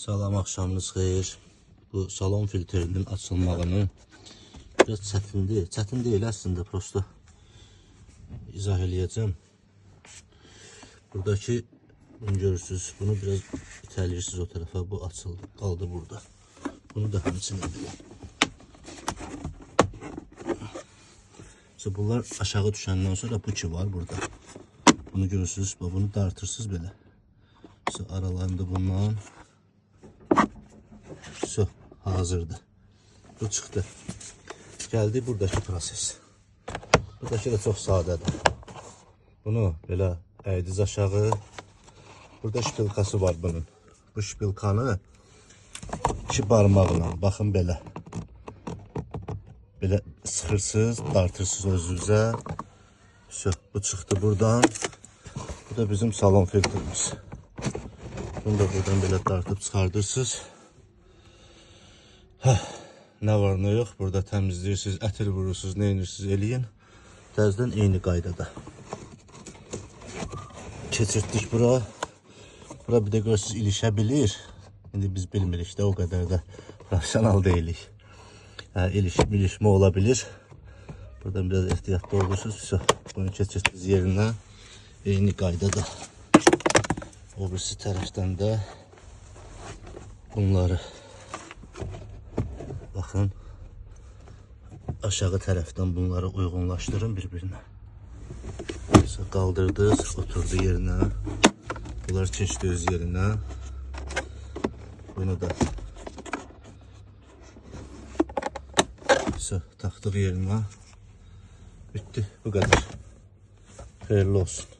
Salam, axşamınız xeyir. Bu salon filtrinin açılmağını biraz çətindir. Çətin deyil əslində, prosto izah eləyəcəm. Buradakı, bunu görürsünüz, bunu biraz itəliyirsiniz o tərəfə, bu açıldı, qaldı burada. Bunu da həmçinin belə. Bunlar aşağı düşəndən sonra bu ki var burada. Bunu görürsünüz, bunu dartırsınız belə. Aralarında bundan hazırdır. Bu çıxdı. Geldi buradakı proses. Buradakı da çox sadədir. Bunu belə əydiz aşağı. Burada şpilkası var bunun. Bu şpilkanı iki barmaqla, baxın belə. Belə sıxırsınız, dartırsınız özünüzə. Bu çıxdı buradan. Bu da bizim salon filtrimiz. Bunu da buradan belə dartıb çıxardırsınız. Nə var nə yox, burada təmizləyirsiniz, ətir vurursunuz, nə edirsiniz eləyin. Təzədən eyni qaydada. Keçirtdik bura. Bura bir də görürsünüz ilişə bilir. İndi biz bilmirik də, o qədər də profesional deyilik. İlişmə ola bilir. Buradan biraz ehtiyatlı olursunuz. Bunu keçirtdiniz yerinə. Eyni qaydada. O birisi tərəfdən də bunları baxın, aşağı tərəfdən bunları uyğunlaşdırın bir-birinə. Qaldırdınız, oturdu yerinə. Bunlar keçdi öz yerinə. Bunu da taxdıq yerinə. Bitti, bu qədər. Xeyirli olsun.